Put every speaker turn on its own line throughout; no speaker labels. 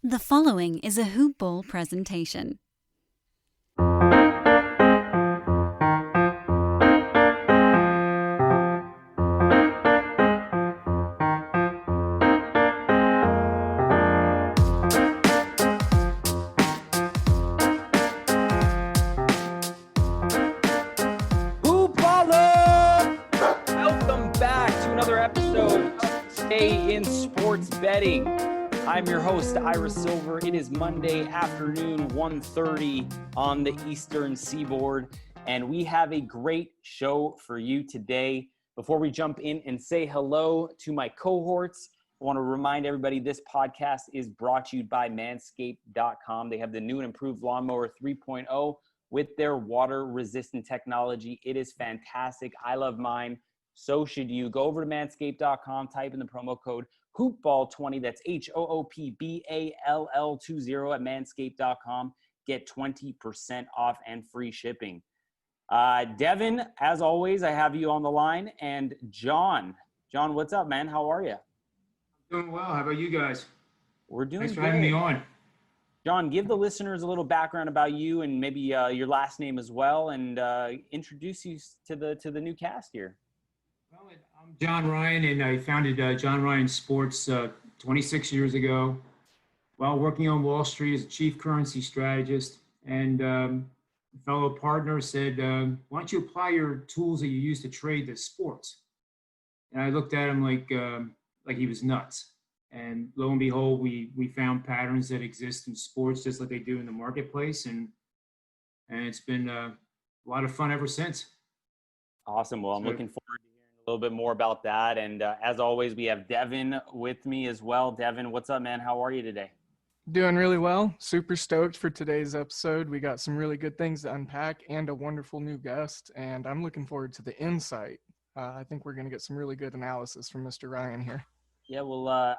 The following is a Hoop Ball presentation.
Hoop Baller! Welcome back to another episode of Stay in Sports Betting. I'm your host, Ira Silver. It is Monday afternoon, 1:30 on the Eastern Seaboard, and we have a great show for you today. Before we jump in and say hello to my cohorts, I want to remind everybody this podcast is brought to you by Manscaped.com. They have the new and improved Lawnmower 3.0 with their water-resistant technology. It is fantastic. I love mine. So should you. Go over to Manscaped.com, type in the promo code HoopBall20, that's HOOPBALL20 at Manscaped.com. Get 20% off and free shipping. Devin, as always, I have you on the line. And John, what's up, man? How are you?
Doing well. How about you guys?
We're doing
Thanks for
good.
having me on.
John, give the listeners a little background about you and maybe your last name as well, and introduce you to the new cast here.
Well, I'm John Ryan, and I founded John Ryan Sports 26 years ago while working on Wall Street as a chief currency strategist. And a fellow partner said, why don't you apply your tools that you use to trade to sports? And I looked at him like he was nuts. And lo and behold, we found patterns that exist in sports just like they do in the marketplace. And it's been a lot of fun ever since.
Awesome. Well, I'm looking forward to hearing a little bit more about that. And as always, we have Devin with me as well. Devin, what's up, man? How are you today?
Doing really well. Super stoked for today's episode. We got some really good things to unpack and a wonderful new guest. And I'm looking forward to the insight. I think we're going to get some really good analysis from Mr. Ryan here.
Yeah, well, I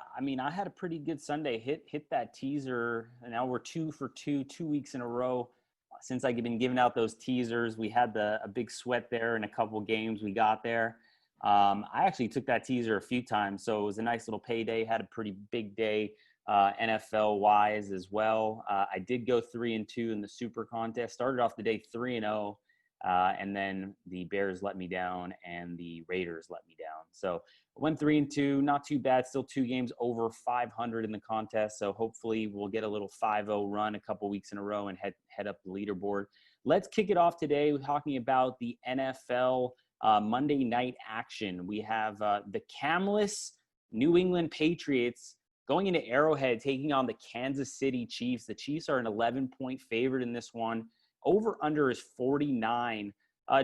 had a pretty good Sunday. Hit that teaser. And now we're 2 for 2 weeks in a row. Since I've been giving out those teasers, we had a big sweat there in a couple games we got there. I actually took that teaser a few times, so it was a nice little payday. Had a pretty big day NFL-wise as well. I did go 3-2 in the Super Contest. Started off the day 3-0, and then the Bears let me down and the Raiders let me down. So I went 3-2, not too bad. Still 2 games over 500 in the contest. So hopefully we'll get a little 5-0 run a couple weeks in a row and head up the leaderboard. Let's kick it off today with talking about the NFL Monday night action. We have the Camless New England Patriots going into Arrowhead, taking on the Kansas City Chiefs. The Chiefs are an 11-point favorite in this one. Over-under is 49.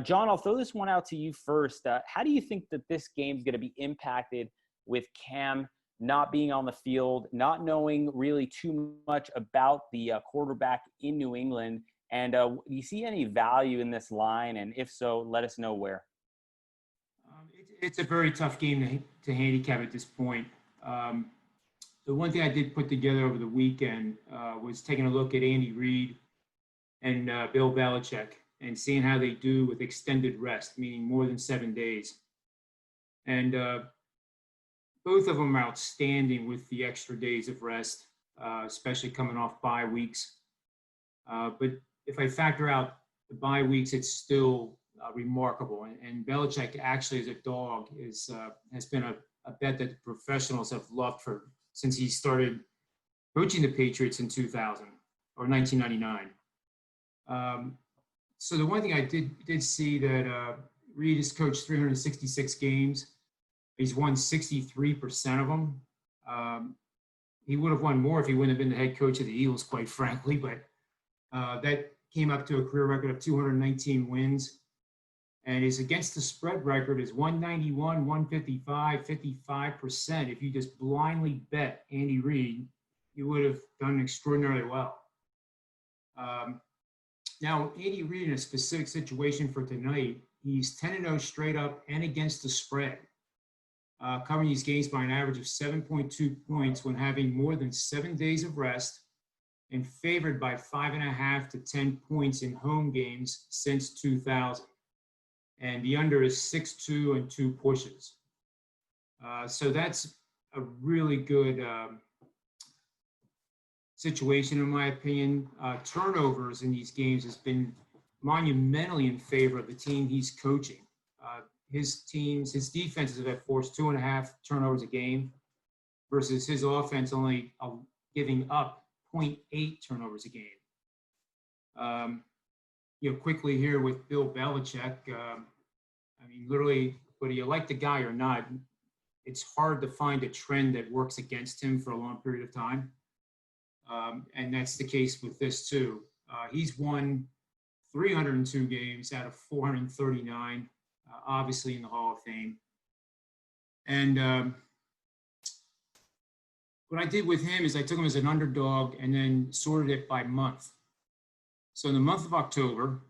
John, I'll throw this one out to you first. How do you think that this game is going to be impacted with Cam not being on the field, not knowing really too much about the quarterback in New England? And do you see any value in this line? And if so, let us know where.
It's a very tough game to handicap at this point. The one thing I did put together over the weekend was taking a look at Andy Reid and Bill Belichick and seeing how they do with extended rest, meaning more than 7 days. And both of them are outstanding with the extra days of rest, especially coming off bye weeks. But if I factor out the bye weeks, it's still remarkable. And Belichick actually, as a dog, has been a bet that the professionals have loved since he started coaching the Patriots in 2000 or 1999. So the one thing I did see that Reid has coached 366 games. He's won 63% of them. He would have won more if he wouldn't have been the head coach of the Eagles, quite frankly. But that came up to a career record of 219 wins. And his against the spread record is 191, 155, 55%. If you just blindly bet Andy Reid, you would have done extraordinarily well. Now, Andy Reid in a specific situation for tonight, he's 10-0 straight up and against the spread, covering these games by an average of 7.2 points when having more than 7 days of rest and favored by 5.5 to 10 points in home games since 2000. And the under is 6-2 and 2 pushes. So that's a really good situation, in my opinion. Turnovers in these games has been monumentally in favor of the team he's coaching. His defenses have forced 2.5 turnovers a game versus his offense only giving up 0.8 turnovers a game. Quickly here with Bill Belichick, literally, whether you like the guy or not, it's hard to find a trend that works against him for a long period of time. And that's the case with this too. He's won 302 games out of 439, obviously in the Hall of Fame. And what I did with him is I took him as an underdog and then sorted it by month. So in the month of October,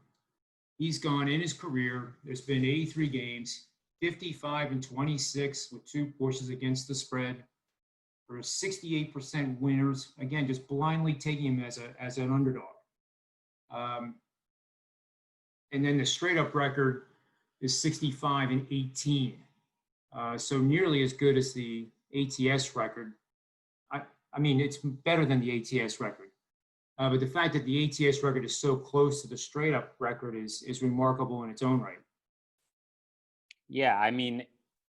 he's gone in his career. There's been 83 games, 55-26 with 2 pushes against the spread for 68% winners. Again, just blindly taking him as an underdog. And then the straight up record is 65-18. So nearly as good as the ATS record. It's better than the ATS record. But the fact that the ATS record is so close to the straight up record is remarkable in its own right.
Yeah,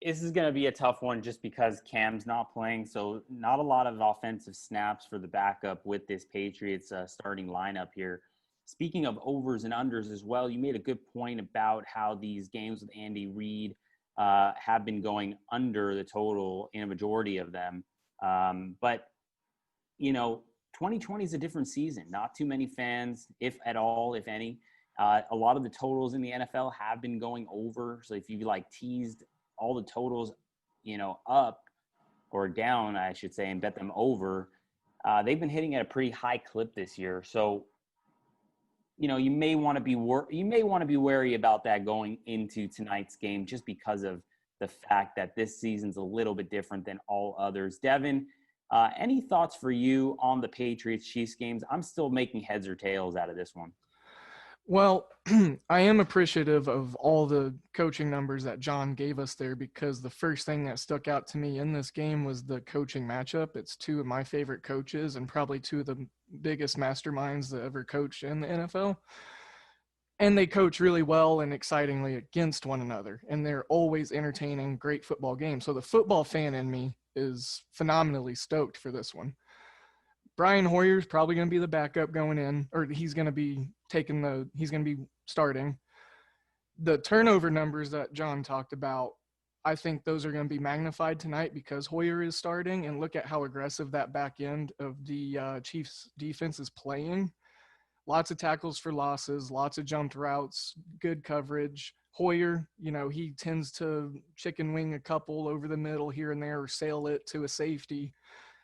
this is going to be a tough one just because Cam's not playing. So not a lot of offensive snaps for the backup with this Patriots starting lineup here. Speaking of overs and unders as well, you made a good point about how these games with Andy Reid have been going under the total in a majority of them. But 2020 is a different season. Not too many fans, if at all, if any. A lot of the totals in the NFL have been going over. So if you teased all the totals, up or down, I should say, and bet them over, they've been hitting at a pretty high clip this year. So, you may want to be wary about that going into tonight's game, just because of the fact that this season's a little bit different than all others. Devin, any thoughts for you on the Patriots-Chiefs games? I'm still making heads or tails out of this one.
Well, I am appreciative of all the coaching numbers that John gave us there, because the first thing that stuck out to me in this game was the coaching matchup. It's 2 of my favorite coaches and probably 2 of the biggest masterminds that ever coached in the NFL. And they coach really well and excitingly against one another. And they're always entertaining, great football games. So the football fan in me is phenomenally stoked for this one. Brian Hoyer's probably going to be the backup going in, or he's going to be starting. The turnover numbers that John talked about, I think those are going to be magnified tonight because Hoyer is starting, and look at how aggressive that back end of the Chiefs defense is playing. Lots of tackles for losses, lots of jumped routes, good coverage. Hoyer, he tends to chicken wing a couple over the middle here and there, or sail it to a safety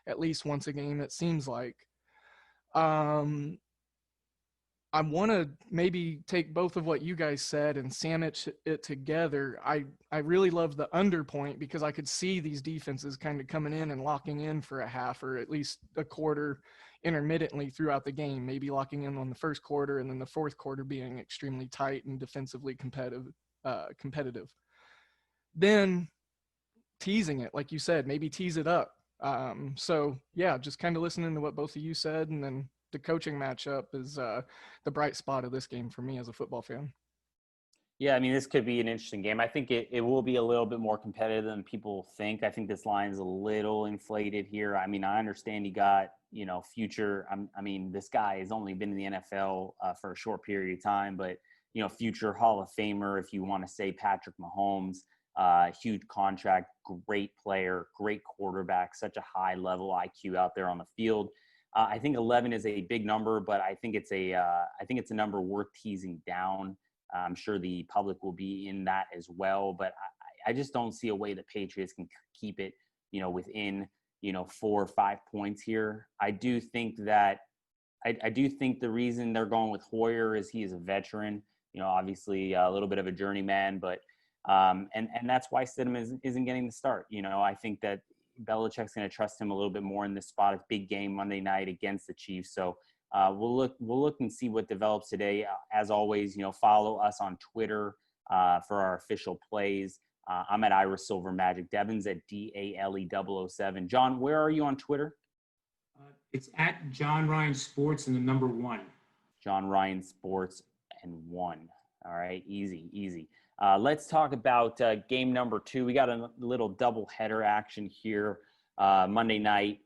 at least once a game, it seems like. I want to maybe take both of what you guys said and sandwich it together. I really love the under point because I could see these defenses kind of coming in and locking in for a half or at least a quarter intermittently throughout the game, maybe locking in on the first quarter and then the fourth quarter being extremely tight and defensively competitive. Then teasing it, like you said, maybe tease it up. So yeah, just kind of listening to what both of you said, and then the coaching matchup is the bright spot of this game for me as a football fan.
Yeah, this could be an interesting game. I think it will be a little bit more competitive than people think. I think this line is a little inflated here. I understand you got, future. This guy has only been in the NFL for a short period of time, but, future Hall of Famer, if you want to say Patrick Mahomes, huge contract, great player, great quarterback, such a high level IQ out there on the field. I think 11 is a big number, but I think it's a number worth teasing down. I'm sure the public will be in that as well, but I just don't see a way the Patriots can keep it, within, 4 or 5 points here. I do think the reason they're going with Hoyer is he is a veteran, obviously a little bit of a journeyman, but and that's why Stidham isn't getting the start. I think that Belichick's going to trust him a little bit more in this spot. It's a big game Monday night against the Chiefs. So we'll look and see what develops today. As always, follow us on Twitter for our official plays. I'm at Ira Silver Magic. Devin's at DALE007. John, where are you on Twitter?
It's at John Ryan Sports and the number 1.
John Ryan Sports and 1. All right, easy. Let's talk about game number 2. We got a little doubleheader action here Monday night,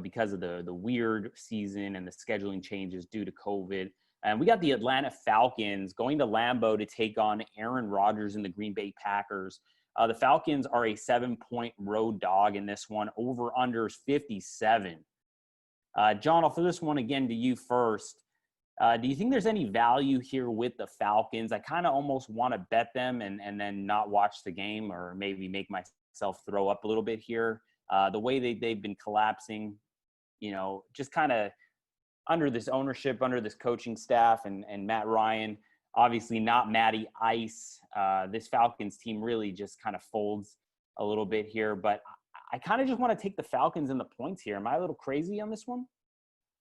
because of the weird season and the scheduling changes due to COVID. And we got the Atlanta Falcons going to Lambeau to take on Aaron Rodgers and the Green Bay Packers. The Falcons are a 7-point road dog in this one. Over-under is 57. John, I'll throw this one again to you first. Do you think there's any value here with the Falcons? I kind of almost want to bet them and then not watch the game, or maybe make myself throw up a little bit here. The way they've been collapsing, just kind of under this ownership, under this coaching staff and Matt Ryan, obviously not Matty Ice. This Falcons team really just kind of folds a little bit here, but I kind of just want to take the Falcons and the points here. Am I a little crazy on this one?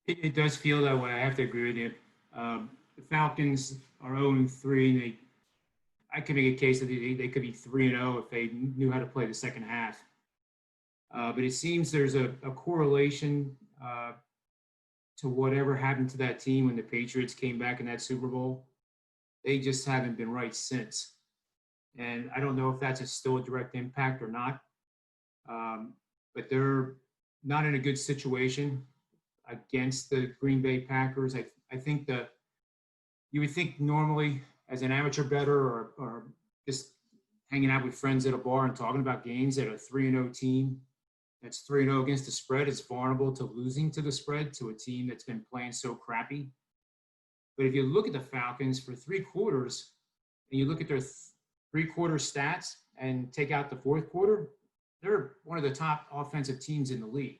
It does feel that way. I have to agree with you. The Falcons are 0-3, and I could make a case that they could be 3-0 if they knew how to play the second half. But it seems there's a correlation to whatever happened to that team when the Patriots came back in that Super Bowl. They just haven't been right since. And I don't know if that's still a direct impact or not. But they're not in a good situation against the Green Bay Packers. I think you would think normally as an amateur bettor or just hanging out with friends at a bar and talking about games, that a 3-0 team that's 3-0 against the spread is vulnerable to losing to the spread to a team that's been playing so crappy. But if you look at the Falcons for 3 quarters and you look at their 3-quarter stats and take out the 4th quarter, they're one of the top offensive teams in the league.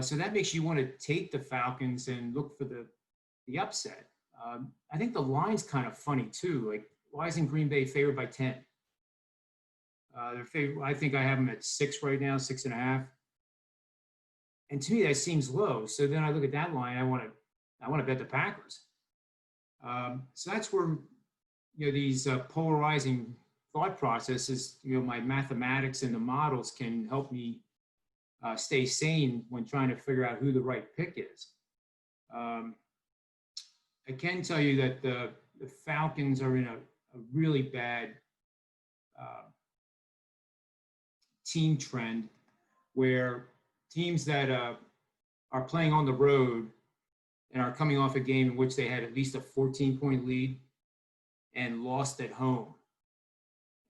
So that makes you want to take the Falcons and look for the upset. I think the line's kind of funny too. Like, why isn't Green Bay favored by 10? They're favored. I think I have them at 6 right now, 6.5. And to me, that seems low. So then I look at that line. I want to bet the Packers. So that's where these polarizing thought processes. My mathematics and the models can help me stay sane when trying to figure out who the right pick is. I can tell you that the Falcons are in a really bad team trend where teams that are playing on the road and are coming off a game in which they had at least a 14-point lead and lost at home.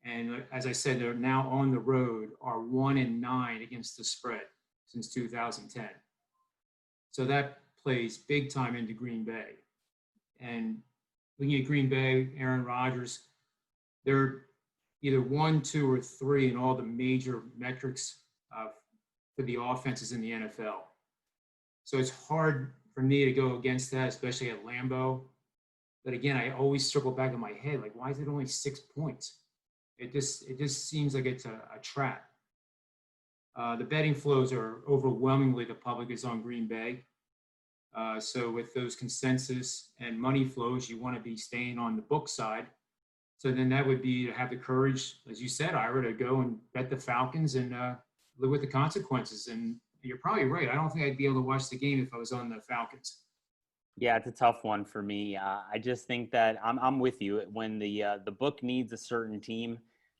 And as I said, they're now on the road, are 1-9 against the spread since 2010. So that plays big time into Green Bay. And looking at Green Bay, Aaron Rodgers, they're either 1, 2, or 3 in all the major metrics for the offenses in the NFL. So it's hard for me to go against that, especially at Lambeau. But again, I always circle back in my head, like, why is it only 6 points? It just seems like it's a trap. The betting flows are overwhelmingly, the public is on Green Bay. So with those consensus and money flows, you want to be staying on the book side. So then that would be to have the courage, as you said, Ira, to go and bet the Falcons and live with the consequences. And you're probably right. I don't think I'd be able to watch the game if I was on the Falcons.
Yeah, it's a tough one for me. I just think that I'm with you. When the book needs a certain team,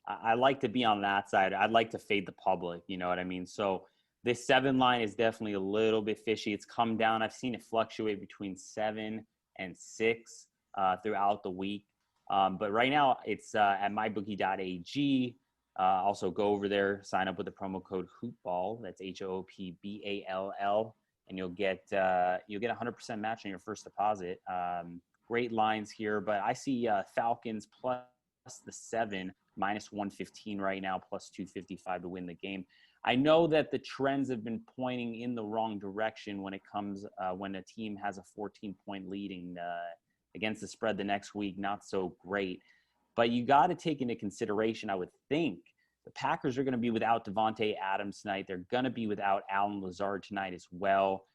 I like to be on that side. I'd like to fade the public. You know what I mean? So this 7 line is definitely a little bit fishy. It's come down. I've seen it fluctuate between 7 and 6 throughout the week. But right now it's at mybookie.ag. Also go over there, sign up with the promo code HOOPBALL. That's HOOPBALL. And you'll get 100% match on your first deposit. Great lines here, but I see Falcons plus the 7, minus 115 right now, plus 255 to win the game. I know that the trends have been pointing in the wrong direction when it comes when a team has a 14-point leading against the spread the next week. Not so great, but you got to take into consideration, I would think, the Packers are going to be without Devontae Adams tonight. They're going to be without Allen Lazard tonight as well.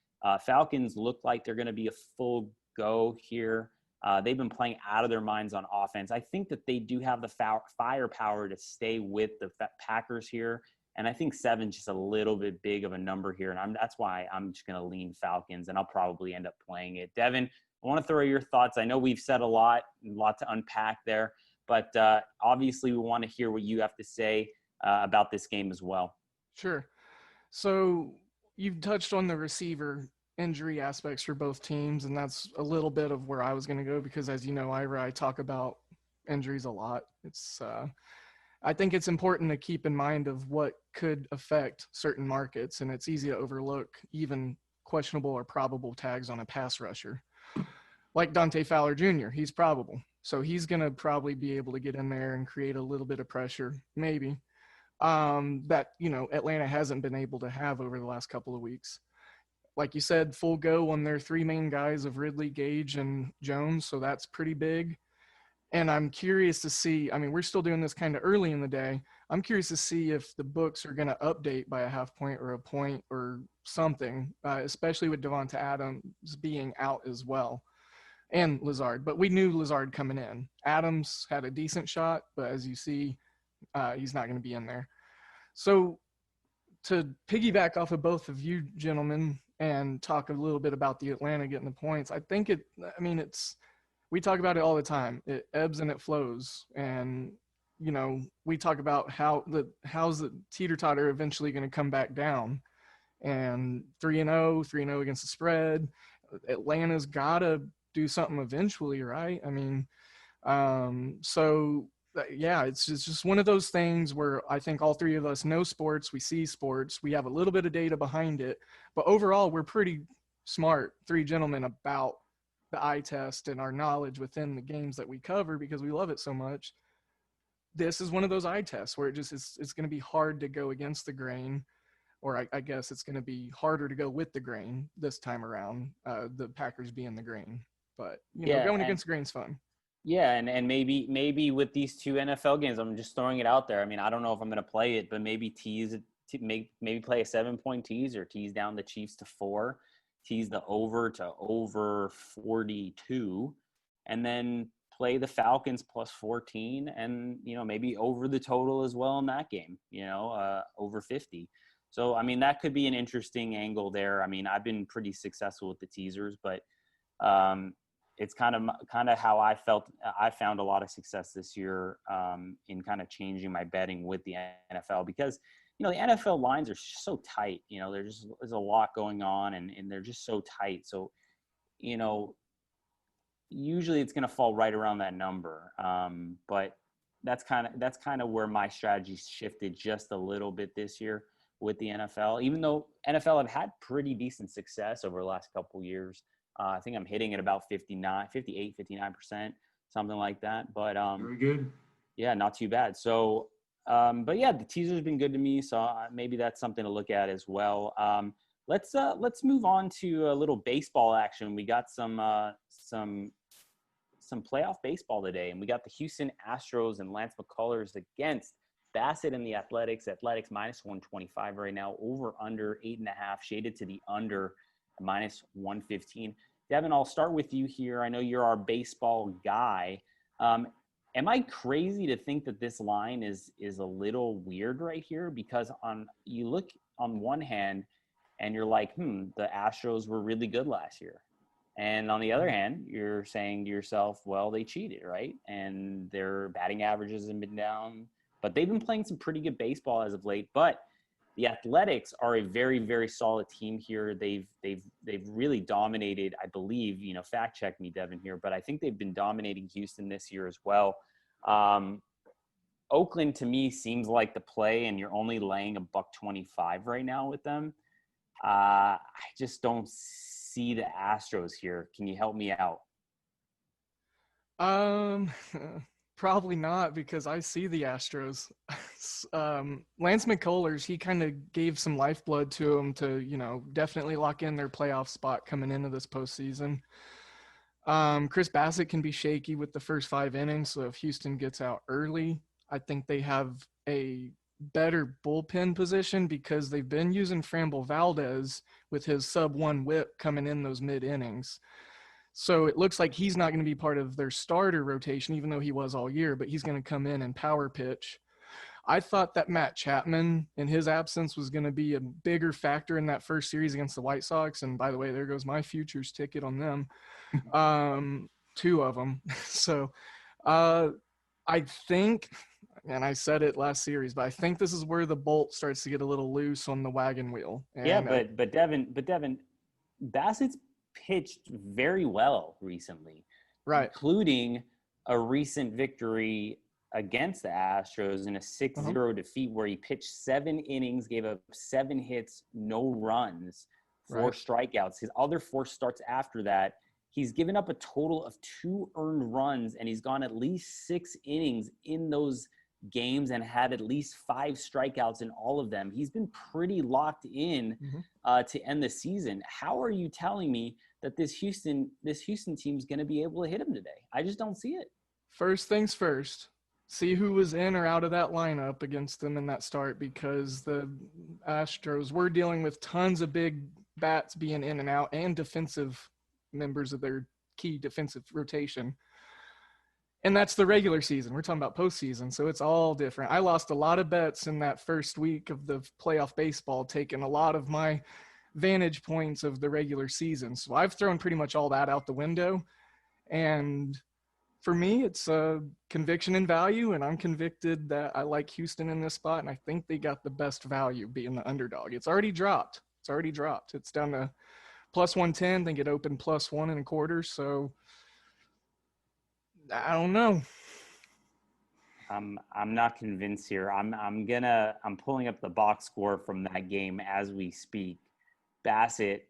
Falcons look like they're going to be a full go here. They've been playing out of their minds on offense. I think that they do have the firepower to stay with the Packers here And I think 7's just a little bit big of a number here. And that's why I'm just going to lean Falcons, and I'll probably end up playing it. Devin, I want to throw your thoughts. I know we've said a lot to unpack there, but obviously we want to hear what you have to say about this game as well.
Sure. So you've touched on the receiver injury aspects for both teams, and that's a little bit of where I was going to go because, as you know, Ira, I talk about injuries a lot. It's I think it's important to keep in mind of what could affect certain markets, and it's easy to overlook even questionable or probable tags on a pass rusher. Like Dante Fowler Jr., he's probable. So he's going to probably be able to get in there and create a little bit of pressure, maybe, that, Atlanta hasn't been able to have over the last couple of weeks. Like you said, full go on their 3 main guys of Ridley, Gage, and Jones, so that's pretty big. And I'm curious to see, we're still doing this kind of early in the day. I'm curious to see if the books are going to update by a half point or a point or something, especially with Devonta Adams being out as well, and Lazard. But we knew Lazard coming in. Adams had a decent shot, but as you see, he's not going to be in there. So to piggyback off of both of you gentlemen and talk a little bit about the Atlanta getting the points, I think we talk about it all the time. It ebbs and it flows. And, we talk about how's the teeter-totter eventually going to come back down. And 3-0 against the spread. Atlanta's got to do something eventually, right? It's just one of those things where I think all three of us know sports. We see sports. We have a little bit of data behind it. But overall, we're pretty smart, 3 gentlemen, about the eye test and our knowledge within the games that we cover because we love it so much. This is one of those eye tests where it's going to be hard to go against the grain, or I guess it's going to be harder to go with the grain this time around, the Packers being the grain. But, going against the grain's fun.
Yeah, and maybe with these 2 NFL games, I'm just throwing it out there. I don't know if I'm going to play it, but maybe maybe play a 7-point tease or tease down the Chiefs to 4, tease the over to over 42, and then play the Falcons plus 14, and maybe over the total as well in that game. Over 50. So that could be an interesting angle there. I've been pretty successful with the teasers, but it's kind of how I felt. I found a lot of success this year in kind of changing my betting with the NFL because, the NFL lines are so tight. There's a lot going on and they're just so tight. So, usually it's going to fall right around that number. But that's kind of where my strategy shifted just a little bit this year with the NFL, even though NFL have had pretty decent success over the last couple of years. I think I'm hitting at about 59%, something like that. But
very good.
Yeah, not too bad. So, but yeah, the teaser's been good to me. So maybe that's something to look at as well. Let's move on to a little baseball action. We got some playoff baseball today, and we got the Houston Astros and Lance McCullers against Bassett and the Athletics. Athletics minus 125 right now, over under 8.5, shaded to the under minus 115. Devin, I'll start with you here. I know you're our baseball guy. Am I crazy to think that this line is a little weird right here? Because you look on one hand and you're like, the Astros were really good last year. And on the other hand, you're saying to yourself, well, they cheated, right? And their batting averages have been down, but they've been playing some pretty good baseball as of late. But the Athletics are a very, very solid team here. They've really dominated, I believe, fact check me, Devin, here, but I think they've been dominating Houston this year as well. Oakland to me seems like the play, and you're only laying $125 right now with them. I just don't see the Astros here. Can you help me out?
Probably not, because I see the Astros. Lance McCullers, he kind of gave some lifeblood to them to, definitely lock in their playoff spot coming into this postseason. Chris Bassett can be shaky with the first 5 innings, so if Houston gets out early, I think they have a better bullpen position because they've been using Framber Valdez with his sub-1 whip coming in those mid-innings. So it looks like he's not going to be part of their starter rotation, even though he was all year, but he's going to come in and power pitch. I thought that Matt Chapman in his absence was going to be a bigger factor in that first series against the White Sox. And by the way, there goes my futures ticket on them. 2 of them. So I think, and I said it last series, but I think this is where the bolt starts to get a little loose on the wagon wheel. And,
yeah, but Devin, Bassett's pitched very well recently,
right,
including a recent victory against the Astros in a 6-0 defeat where he pitched 7 innings, gave up 7 hits, no runs, 4 strikeouts. His other 4 starts after that, he's given up a total of 2 earned runs, and he's gone at least 6 innings in those games and had at least 5 strikeouts in all of them. He's been pretty locked in to end the season. How are you telling me that this Houston team is going to be able to hit him today? I just don't see it.
First things first, see who was in or out of that lineup against them in that start, because the Astros were dealing with tons of big bats being in and out and defensive members of their key defensive rotation. And that's the regular season. We're talking about postseason, so it's all different. I lost a lot of bets in that first week of the playoff baseball, taking a lot of my vantage points of the regular season. So I've thrown pretty much all that out the window. And for me, it's a conviction and value, and I'm convicted that I like Houston in this spot, and I think they got the best value being the underdog. It's already dropped. It's down to plus 110. I think it opened plus 1.25. So I don't know.
I'm not convinced here. I'm pulling up the box score from that game as we speak. Bassett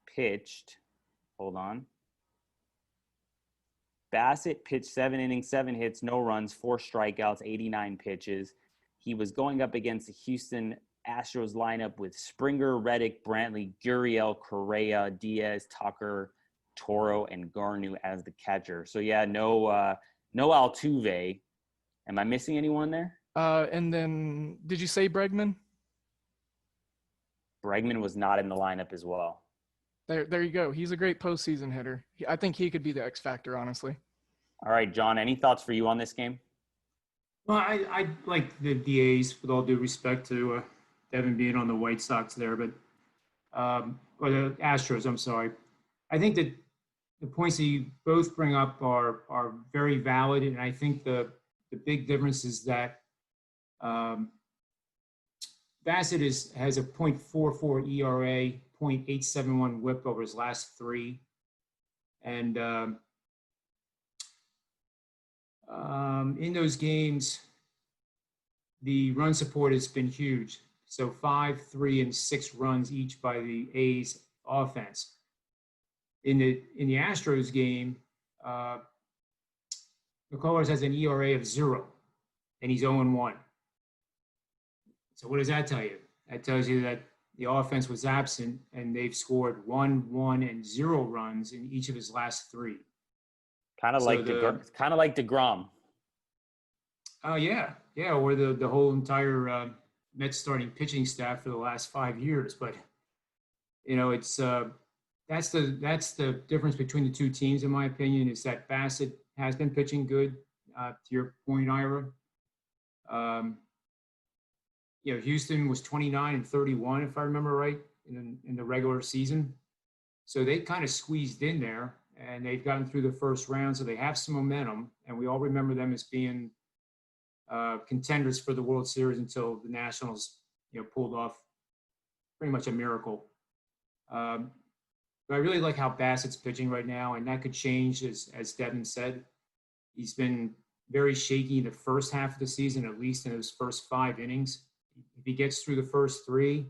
pitched. Hold on. Bassett pitched 7 innings, 7 hits, no runs, 4 strikeouts, 89 pitches. He was going up against the Houston Astros lineup with Springer, Reddick, Brantley, Gurriel, Correa, Diaz, Tucker, Toro, and Garnu as the catcher. So yeah, no Altuve. Am I missing anyone there?
And then did you say Bregman?
Bregman was not in the lineup as well.
There you go. He's a great postseason hitter. I think he could be the X factor, honestly.
All right, John, any thoughts for you on this game?
Well, I like the A's, with all due respect to Devin being on the White Sox there, but or the Astros, I'm sorry. I think that the points that you both bring up are very valid, and I think the big difference is that Bassett has a .44 ERA, .871 WHIP over his last 3, and in those games, the run support has been huge. So 5, 3, and 6 runs each by the A's offense. In the Astros game, McCullers has an ERA of 0, and he's 0-1. So what does that tell you? That tells you that the offense was absent, and they've scored 1, 1, and 0 runs in each of his last 3.
Kind of like DeGrom.
Oh yeah, or the whole entire Mets starting pitching staff for the last 5 years. But it's that's the difference between the two teams, in my opinion, is that Bassett has been pitching good. To your point, Ira. Houston was 29-31, if I remember right, in the regular season. So they kind of squeezed in there, and they've gotten through the first round, so they have some momentum. And we all remember them as being contenders for the World Series until the Nationals, pulled off pretty much a miracle. But I really like how Bassett's pitching right now, and that could change, as Devin said. He's been very shaky in the first half of the season, at least in those first 5 innings. If he gets through the first 3,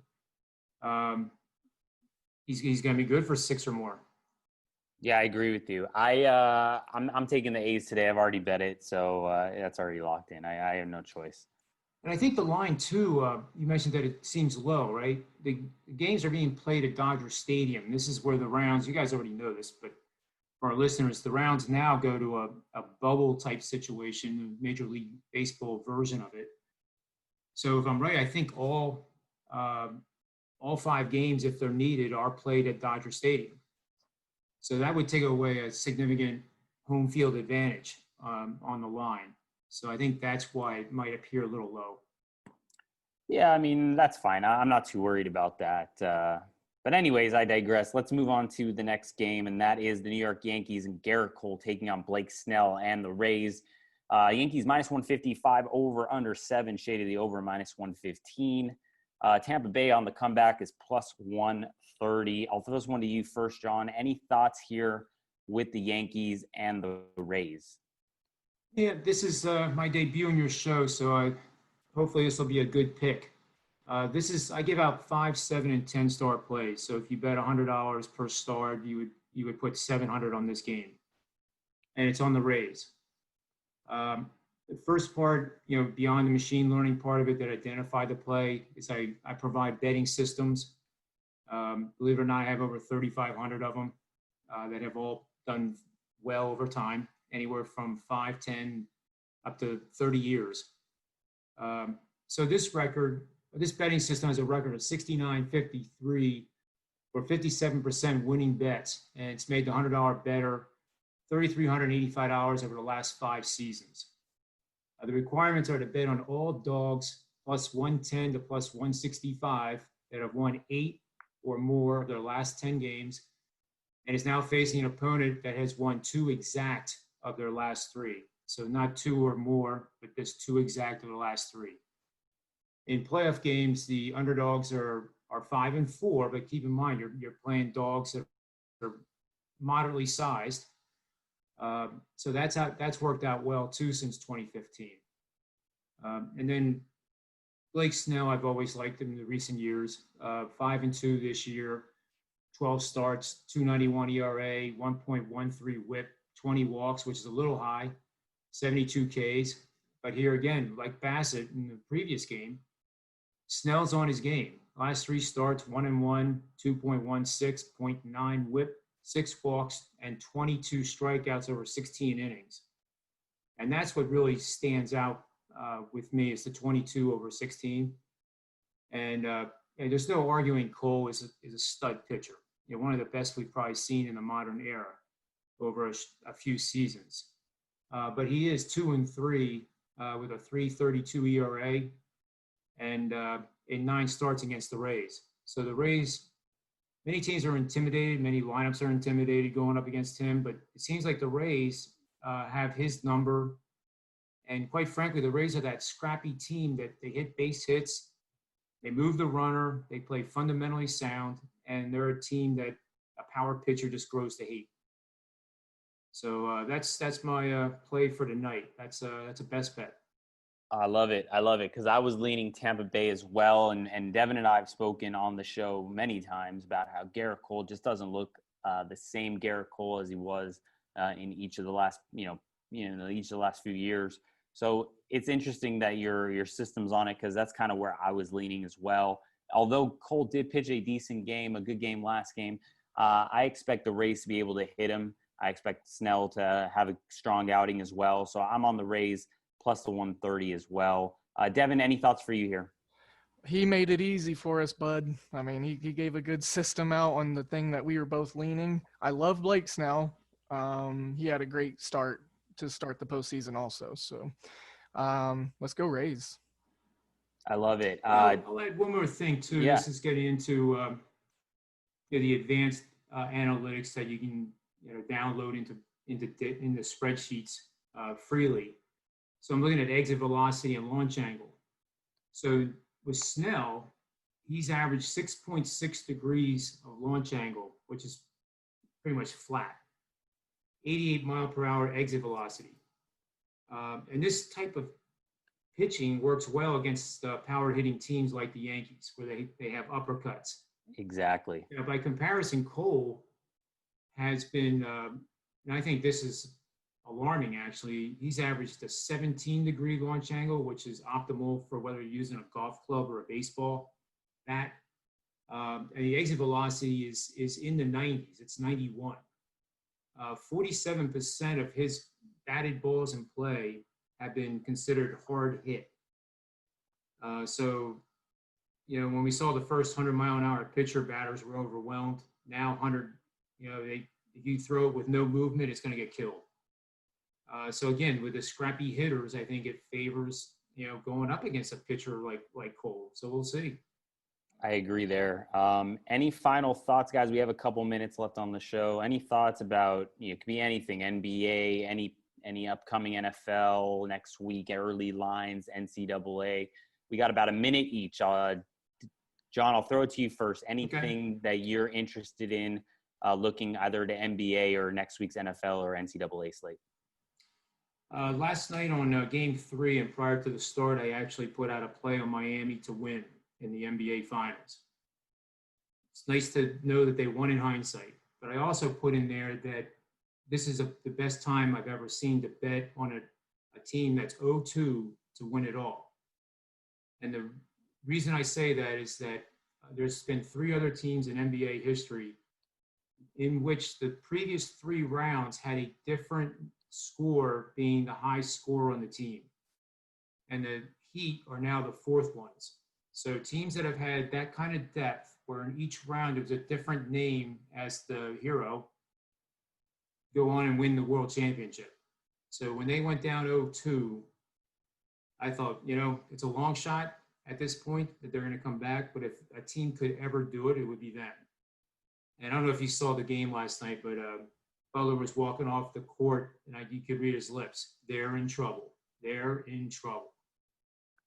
he's going to be good for 6 or more.
Yeah, I agree with you. I'm taking the A's today. I've already bet it, so that's already locked in. I have no choice.
And I think the line too. You mentioned that it seems low, right? The games are being played at Dodger Stadium. This is where the rounds. You guys already know this, but for our listeners, the rounds now go to a bubble type situation, a Major League Baseball version of it. So if I'm right, I think all 5 games, if they're needed, are played at Dodger Stadium. So that would take away a significant home field advantage on the line. So I think that's why it might appear a little low.
Yeah, I mean, that's fine. I'm not too worried about that. But anyways, I digress. Let's move on to the next game, and that is the New York Yankees and Garrett Cole taking on Blake Snell and the Rays. Yankees minus 155, over under 7, shaded the over minus 115. Tampa Bay on the comeback is plus 130. I'll throw this one to you first, John. Any thoughts here with the Yankees and the Rays?
Yeah, this is my debut on your show, so hopefully this will be a good pick. I give out 5, 7, and 10 star plays. So if you bet $100 per star, you would put 700 on this game, and it's on the Rays. The first part, beyond the machine learning part of it that identified the play, is I provide betting systems. Believe it or not, I have over 3,500 of them that have all done well over time, anywhere from 5, 10, up to 30 years. So this betting system has a record of 69-53 for 57% winning bets, and it's made the $100 better $3,385 over the last 5 seasons. The requirements are to bet on all dogs plus 110 to plus 165 that have won 8 or more of their last 10 games, and is now facing an opponent that has won 2 exact of their last 3. So not 2 or more, but just 2 exact of the last 3. In playoff games, the underdogs are 5 and 4, but keep in mind you're playing dogs that are moderately sized. So that's worked out well too since 2015. And then Blake Snell, I've always liked him in the recent years. 5 and 2 this year, 12 starts, 2.91 ERA, 1.13 WHIP, 20 walks, which is a little high, 72 Ks. But here again, like Bassett in the previous game, Snell's on his game. Last 3 starts, 1-1, 2.16, 0.9 WHIP, 6 walks, and 22 strikeouts over 16 innings. And that's what really stands out with me, is the 22 over 16. And there's no arguing Cole is a stud pitcher. One of the best we've probably seen in the modern era over a few seasons. But he is 2 and 3 with a 3.32 ERA and in 9 starts against the Rays. So the Rays, many teams are intimidated, many lineups are intimidated going up against him, but it seems like the Rays have his number. And quite frankly, the Rays are that scrappy team that they hit base hits, they move the runner, they play fundamentally sound, and they're a team that a power pitcher just grows to hate. So that's my play for tonight. That's a best bet.
I love it because I was leaning Tampa Bay as well, and Devin and I have spoken on the show many times about how Garrett Cole just doesn't look the same Garrett Cole as he was in each of the last each of the last few years. So it's interesting that your system's on it, because that's kind of where I was leaning as well. Although Cole did pitch a decent game, a good game last game, I expect the Rays to be able to hit him. I expect Snell to have a strong outing as well. So I'm on the Rays plus the 130 as well. Devin, any thoughts for you here?
He made it easy for us, bud. I mean, he gave a good system out on the thing that we were both leaning. I love Blake Snell. He had a great start to start the postseason also. So let's go Rays.
I love it.
I'll add one more thing too.
Yeah.
This is getting into the advanced analytics that you can download into spreadsheets freely. So I'm looking at exit velocity and launch angle. So with Snell, he's averaged 6.6 degrees of launch angle, which is pretty much flat. 88 mile per hour exit velocity. And this type of pitching works well against power hitting teams like the Yankees, where they have uppercuts.
Exactly.
By comparison, Cole has been, and I think this is alarming actually, he's averaged a 17-degree launch angle, which is optimal for whether you're using a golf club or a baseball bat. And the exit velocity is in the 90s. It's 91. 47% of his batted balls in play have been considered hard hit. So, when we saw the first 100-mile-an-hour pitcher, batters were overwhelmed. Now 100, if you throw it with no movement, it's going to get killed. So again, with the scrappy hitters, I think it favors, going up against a pitcher like Cole. So we'll see.
I agree there. Any final thoughts, guys? We have a couple minutes left on the show. Any thoughts about, it could be anything, NBA, any upcoming NFL next week, early lines, NCAA. We got about a minute each. John, I'll throw it to you first. Anything that you're interested in looking either to NBA or next week's NFL or NCAA slate?
Last night on Game 3 and prior to the start, I actually put out a play on Miami to win in the NBA Finals. It's nice to know that they won in hindsight, but I also put in there that this is the best time I've ever seen to bet on a team that's 0-2 to win it all. And the reason I say that is that there's been 3 other teams in NBA history in which the previous 3 rounds had a different score being the high score on the team. And the Heat are now the 4th ones. So teams that have had that kind of depth, where in each round it was a different name as the hero, go on and win the world championship. So when they went down 0-2, I thought, it's a long shot at this point that they're going to come back. But if a team could ever do it, it would be them. And I don't know if you saw the game last night, but Butler was walking off the court, and you could read his lips. They're in trouble. They're in trouble.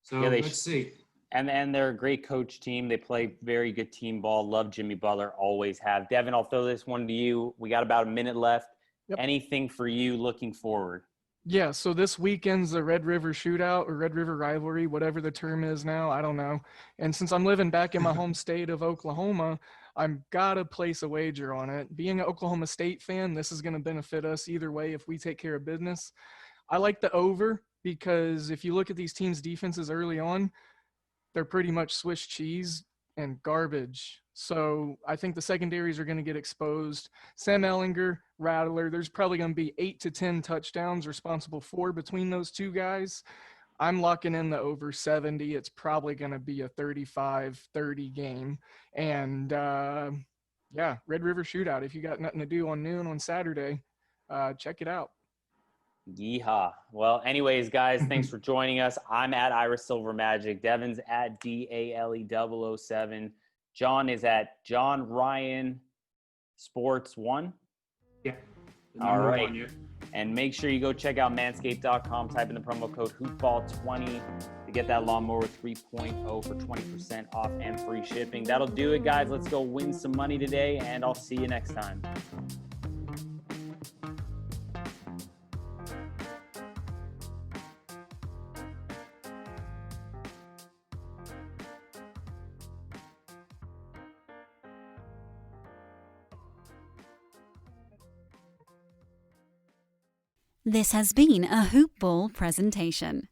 So let's see.
And they're a great coach team. They play very good team ball. Love Jimmy Butler, always have. Devin, I'll throw this one to you. We got about a minute left. Yep. Anything for you looking forward?
Yeah, so this weekend's the Red River Shootout or Red River Rivalry, whatever the term is now, I don't know. And since I'm living back in my home state of Oklahoma, I'm gotta place a wager on it. Being an Oklahoma State fan, this is going to benefit us either way if we take care of business. I like the over because if you look at these teams' defenses early on, they're pretty much Swiss cheese and garbage. So I think the secondaries are going to get exposed. Sam Ehlinger, Rattler, there's probably going to be 8 to 10 touchdowns responsible for between those two guys. I'm locking in the over 70. It's probably going to be a 35-30 game. And, Red River Shootout. If you got nothing to do on noon on Saturday, check it out.
Yeehaw. Well, anyways, guys, thanks for joining us. I'm at Iris Silver Magic. Devin's at DALE007. John is at John Ryan Sports 1.
Yeah.
All right. And make sure you go check out manscaped.com. Type in the promo code HoopBall20 to get that lawnmower 3.0 for 20% off and free shipping. That'll do it, guys. Let's go win some money today, and I'll see you next time.
This has been a Hoop Ball presentation.